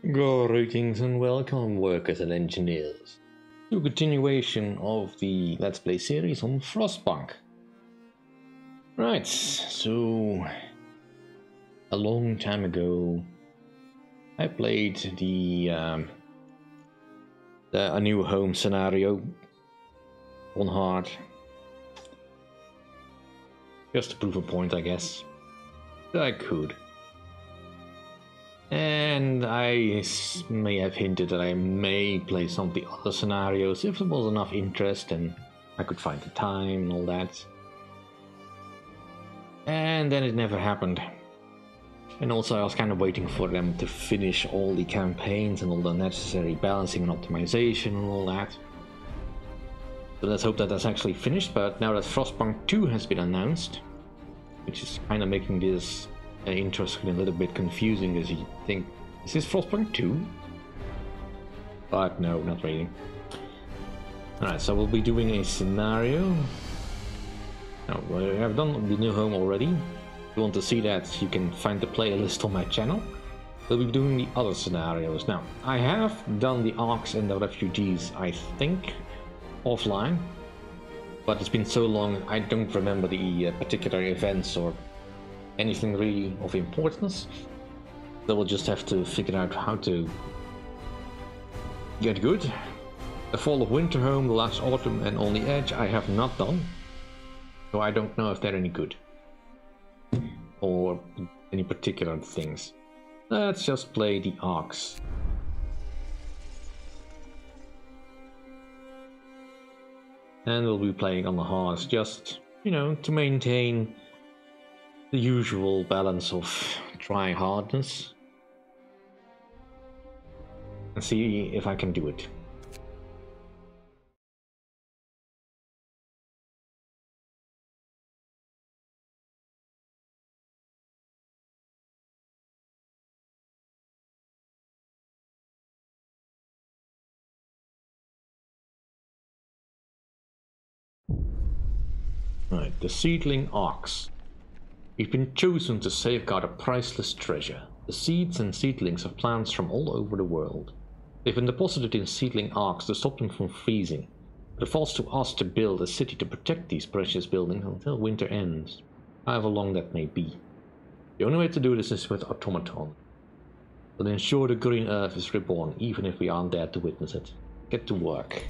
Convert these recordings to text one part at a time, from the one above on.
Greetings and welcome, workers and engineers, to a continuation of the Let's Play series on Frostpunk. Right, so a long time ago, I played the A New Home scenario on hard, just to prove a point, I guess, that I could. And I may have hinted that I may play some of the other scenarios if there was enough interest and I could find the time and all that. And then it never happened. And also I was kind of waiting for them to finish all the campaigns and all the necessary balancing and optimization and all that. So let's hope that that's actually finished, but now that Frostpunk 2 has been announced, which is kind of making this intro screen a little bit confusing, as you think, is this Frostpunk 2? But no, not really. Alright, so we'll be doing a scenario. Now, I've done the New Home already. If you want to see that, you can find the playlist on my channel. We'll be doing the other scenarios. Now, I have done the Arks and the Refugees, I think, offline. But it's been so long, I don't remember the particular events or anything really of importance. So we'll just have to figure out how to get good. The Fall of Winterhome, The Last Autumn and On the Edge I have not done. So I don't know if they're any good. Or any particular things. Let's just play the Arks. And we'll be playing on the hards, just, you know, to maintain the usual balance of try hardness and see if I can do it. Right, the seedling Arks. We've been chosen to safeguard a priceless treasure, the seeds and seedlings of plants from all over the world. They've been deposited in seedling arks to stop them from freezing, but it falls to us to build a city to protect these precious buildings until winter ends, however long that may be. The only way to do this is with automaton. But ensure the green earth is reborn, even if we aren't there to witness it. Get to work.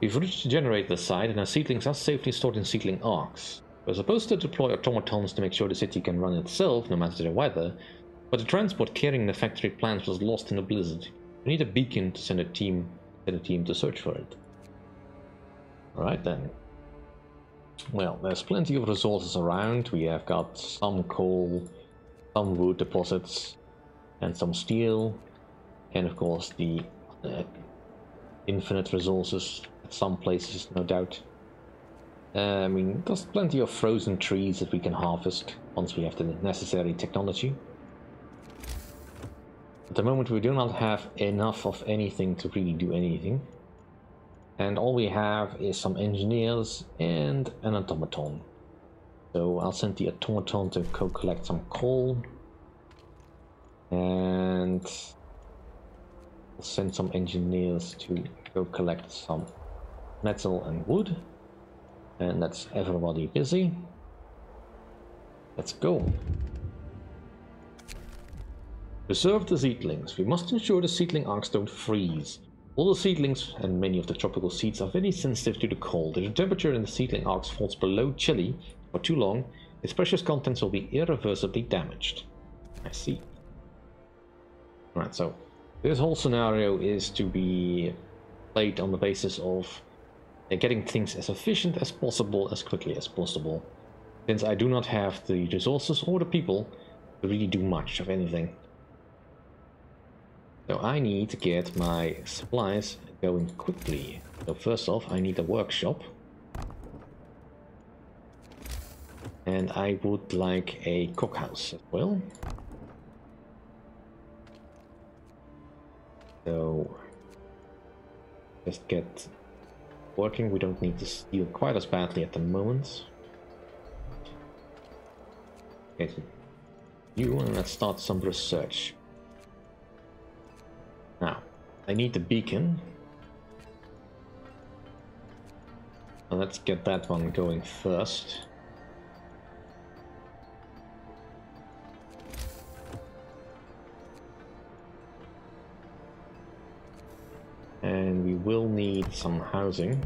We've reached the generator site and our seedlings are safely stored in seedling arks. We're supposed to deploy automatons to make sure the city can run itself, no matter the weather, but the transport carrying the factory plants was lost in a blizzard. We need a beacon to send a team to search for it. Alright then. Well, there's plenty of resources around. We have got some coal, some wood deposits, and some steel, and of course the infinite resources. Some places, no doubt. I mean, there's plenty of frozen trees that we can harvest once we have the necessary technology. At the moment we do not have enough of anything to really do anything. And all we have is some engineers and an automaton. So I'll send the automaton to go collect some coal. And I'll send some engineers to go collect some metal and wood, and that's everybody busy. Let's go. Preserve the seedlings. We must ensure the seedling arks don't freeze. All the seedlings and many of the tropical seeds are very sensitive to the cold. If the temperature in the seedling arks falls below chilly for too long, its precious contents will be irreversibly damaged. I see. Alright, so this whole scenario is to be played on the basis of getting things as efficient as possible, as quickly as possible, since I do not have the resources or the people to really do much of anything. So I need to get my supplies going quickly. So first off, I need a workshop. And I would like a cookhouse as well. So just get working. We don't need to steal quite as badly at the moment. Okay, so you, and let's start some research. Now, I need the beacon. So let's get that one going first. And we will need some housing.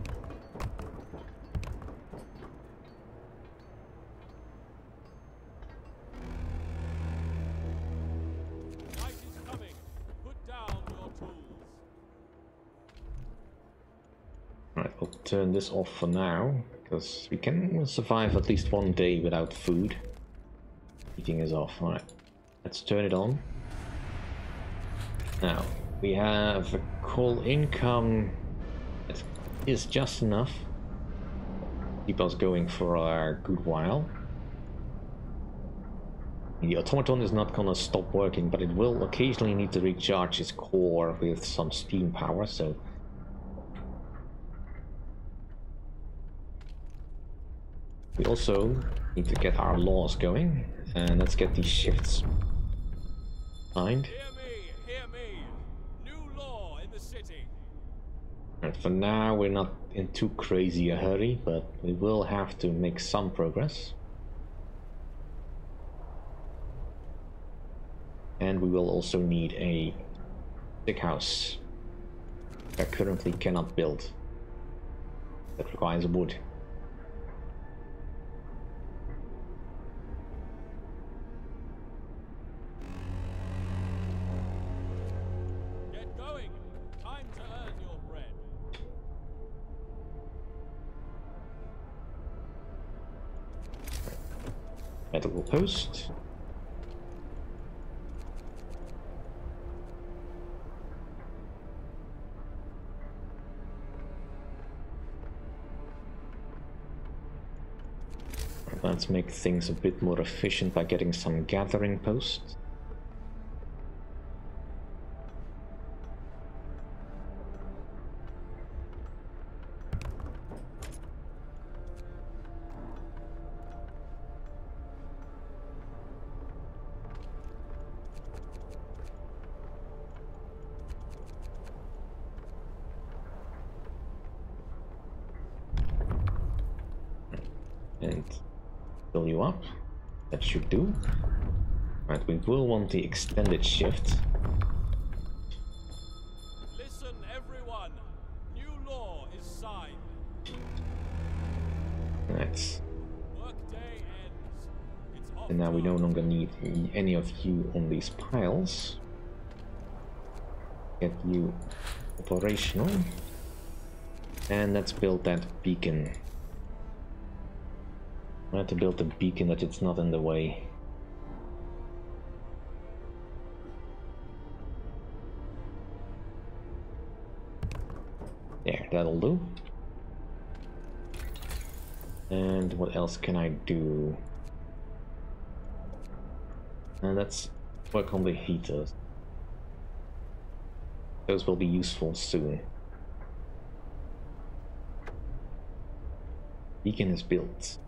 Night is coming. Put down your tools. Right, we'll turn this off for now, because we can survive at least one day without food. Heating is off. Alright, let's turn it on. Now, we have a coal income that is just enough to keep us going for a good while. The automaton is not gonna stop working, but it will occasionally need to recharge its core with some steam power, so we also need to get our laws going, and let's get these shifts signed. Hear me. New law in the city. And for now, we're not in too crazy a hurry, but we will have to make some progress. And we will also need a stick house that currently cannot build. That requires wood. Get going. Time to earn your bread. Medical post. Let's make things a bit more efficient by getting some gathering posts. And fill you up. That should do. Right, we will want the extended shift. Listen, everyone. New law is signed. That's. Workday ends. It's off. And now we no longer need any of you on these piles. Get you operational. And let's build that beacon. I have to build a beacon that it's not in the way. There, that'll do. And what else can I do? And let's work on the heaters. Those will be useful soon. Beacon is built.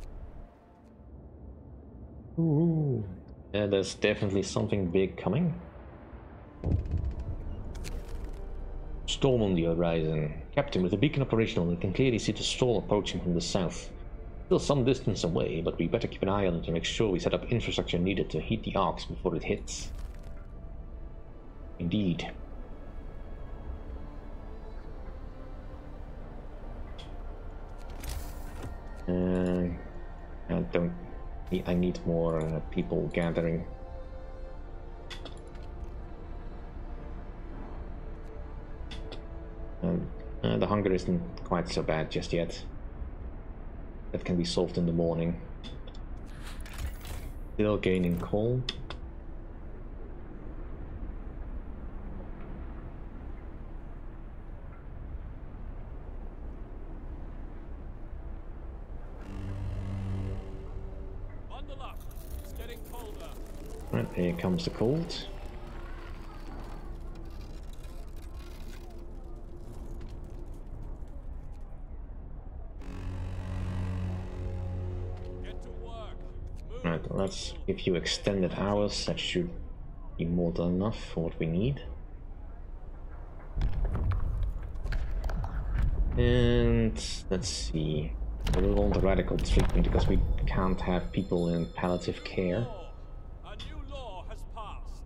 Ooh. There's definitely something big coming. Storm on the horizon. Captain, with the beacon operational, we can clearly see the storm approaching from the south. Still some distance away, but we better keep an eye on it to make sure we set up infrastructure needed to heat the Arks before it hits. Indeed. I need more people gathering. The hunger isn't quite so bad just yet. That can be solved in the morning. Still gaining coal. Bundle up. It's getting colder. Right, here comes the cold. let's give you extended hours. That should be more than enough for what we need. And let's see. We don't want the radical treatment because we can't have people in palliative care. A new law has passed.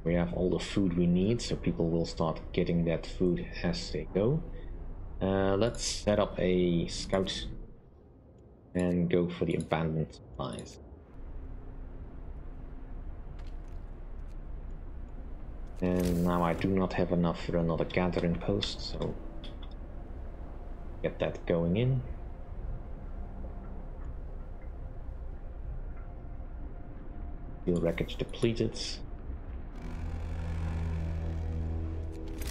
We have all the food we need, so people will start getting that food as they go. Let's set up a scout and go for the abandoned supplies. And now I do not have enough for another gathering post, so get that going in. Steel wreckage depleted.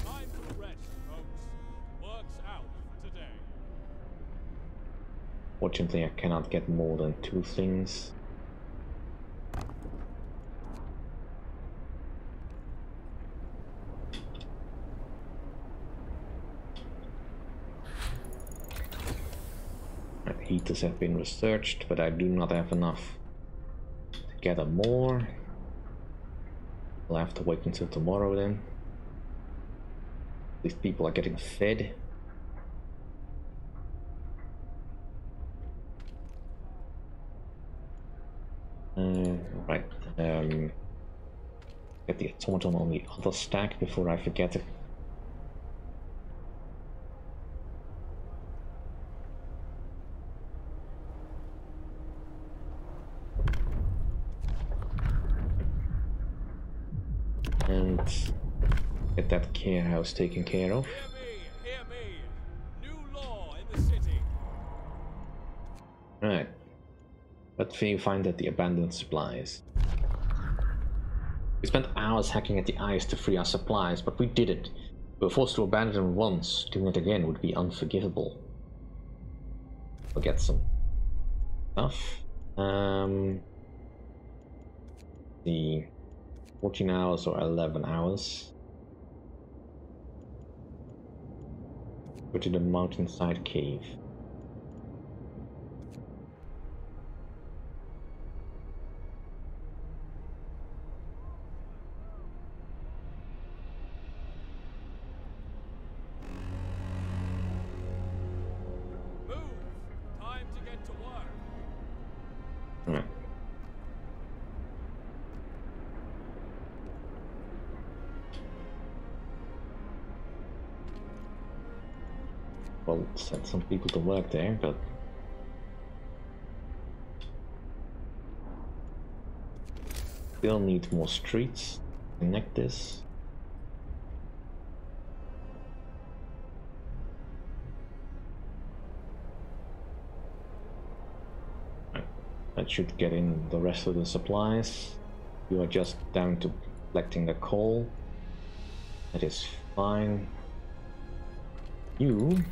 Time to rest, folks. Work's out for today. Fortunately, I cannot get more than 2 things. Heaters have been researched, but I do not have enough to gather more. I'll have to wait until tomorrow then. These people are getting fed. Right. Get the automaton on the other stack before I forget it. And get that care house taken care of. Hear me. New law in the city. Right. But you find that the abandoned supplies. We spent hours hacking at the ice to free our supplies, but we did it. We were forced to abandon them once. Doing it again would be unforgivable. We'll get some stuff. The 14 hours or 11 hours. Go to the mountainside cave. Move. Time to get to work. Alright. Well, set some people to work there, but still need more streets. Connect this. Right. That should get in the rest of the supplies. You are just down to collecting the coal. That is fine. You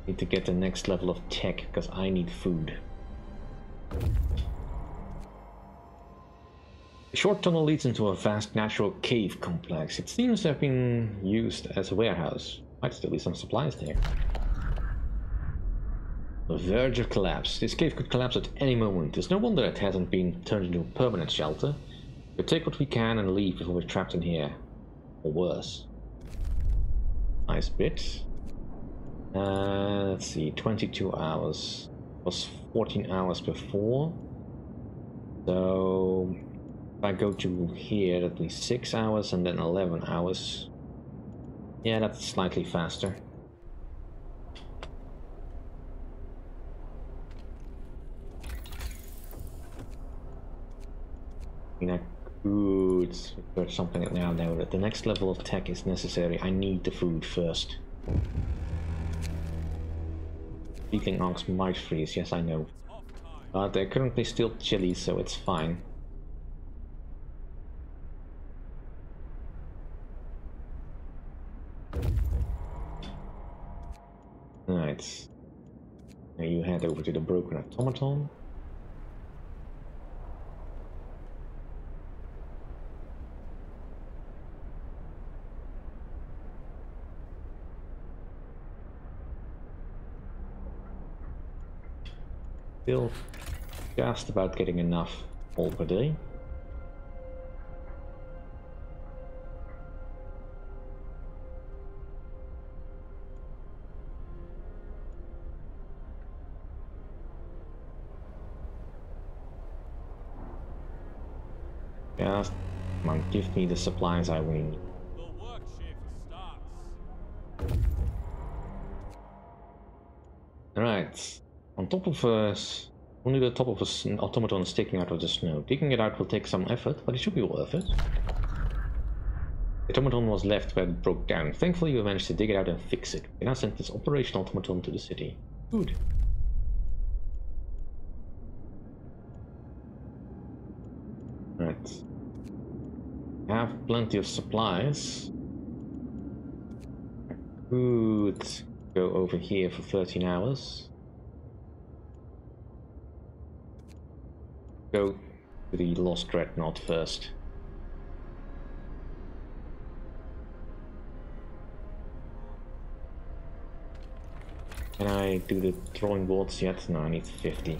need to get the next level of tech because I need food. The short tunnel leads into a vast natural cave complex. It seems to have been used as a warehouse. Might still be some supplies there. The verge of collapse. This cave could collapse at any moment. It's no wonder it hasn't been turned into a permanent shelter. We'll take what we can and leave before we're trapped in here. Or worse. Nice bit. Let's see, 22 hours. It was 14 hours before. So if I go to here, that'll be 6 hours and then 11 hours. Yeah, that's slightly faster. I mean, I could search something now. Now, the next level of tech is necessary. I need the food first. Beetling Arks might freeze, yes I know. But they're currently still chilly, so it's fine. Alright. Now you head over to the broken automaton. Still just about getting enough all per day. Just, come on, give me the supplies I need. The work shift starts. Alright, on top of us, only the top of an automaton sticking out of the snow. Digging it out will take some effort, but it should be worth it. The automaton was left where it broke down. Thankfully, we managed to dig it out and fix it. We now sent this operational automaton to the city. Good. Right. I have plenty of supplies. I could go over here for 13 hours. Go to the Lost Dreadnought first. Can I do the drawing boards yet? No, I need 50.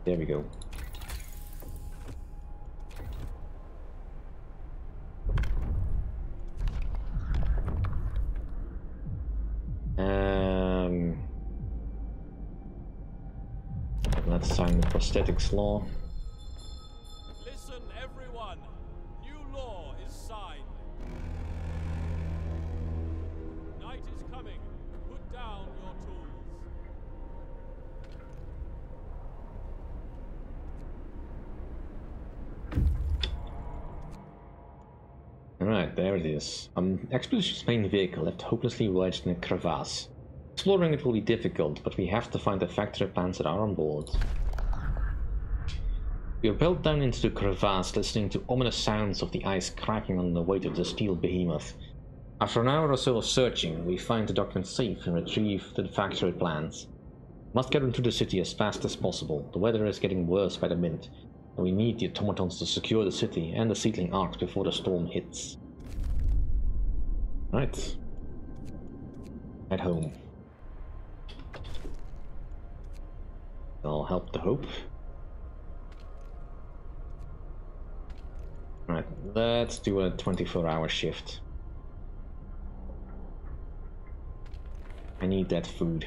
There we go. Let's sign the prosthetics law. Listen, everyone. New law is signed. Night is coming. Put down your tools. Alright, there it is. Expedition's main vehicle left hopelessly wedged in a crevasse. Exploring it will be difficult, but we have to find the factory plants that are on board. We are built down into the crevasse, listening to ominous sounds of the ice cracking under the weight of the steel behemoth. After an hour or so of searching, we find the documents safe and retrieve the factory plans. We must get into the city as fast as possible. The weather is getting worse by the minute, and we need the automatons to secure the city and the seedling arcs before the storm hits. Right. At home. I'll help the hope. Right, let's do a 24-hour shift. I need that food.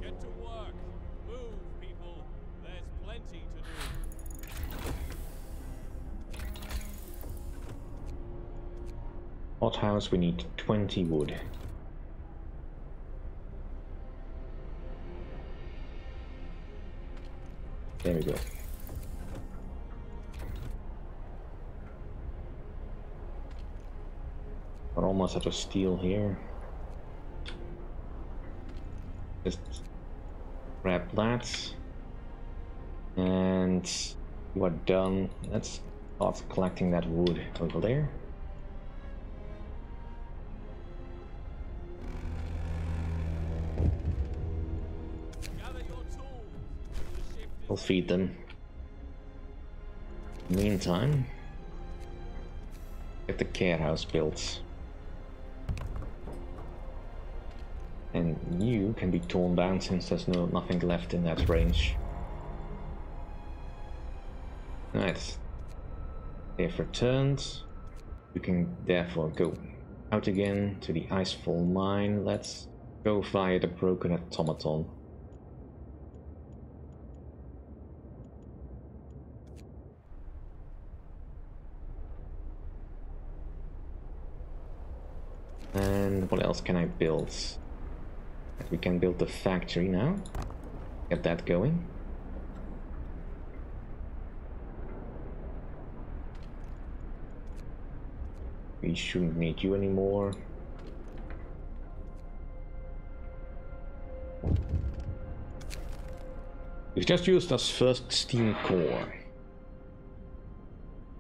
Get to work. Move, people. There's plenty to do. Hothouse, we need 20 wood. There we go. We're almost out of steel here. Just grab that. And you are done. Let's start collecting that wood over there. We'll feed them. Meantime, get the care house built. And you can be torn down since there's nothing left in that range. Right. They've returned. You can therefore go out again to the Icefall mine. Let's go via the broken automaton. And what else can I build? We can build the factory now. Get that going. We shouldn't need you anymore. We've just used our first steam core.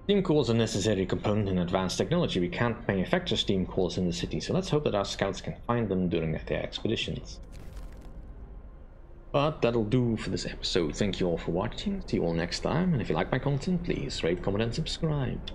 Steam cores are a necessary component in advanced technology. We can't manufacture steam cores in the city, so let's hope that our scouts can find them during their expeditions. But that'll do for this episode. Thank you all for watching. See you all next time, and if you like my content, please rate, comment, and subscribe.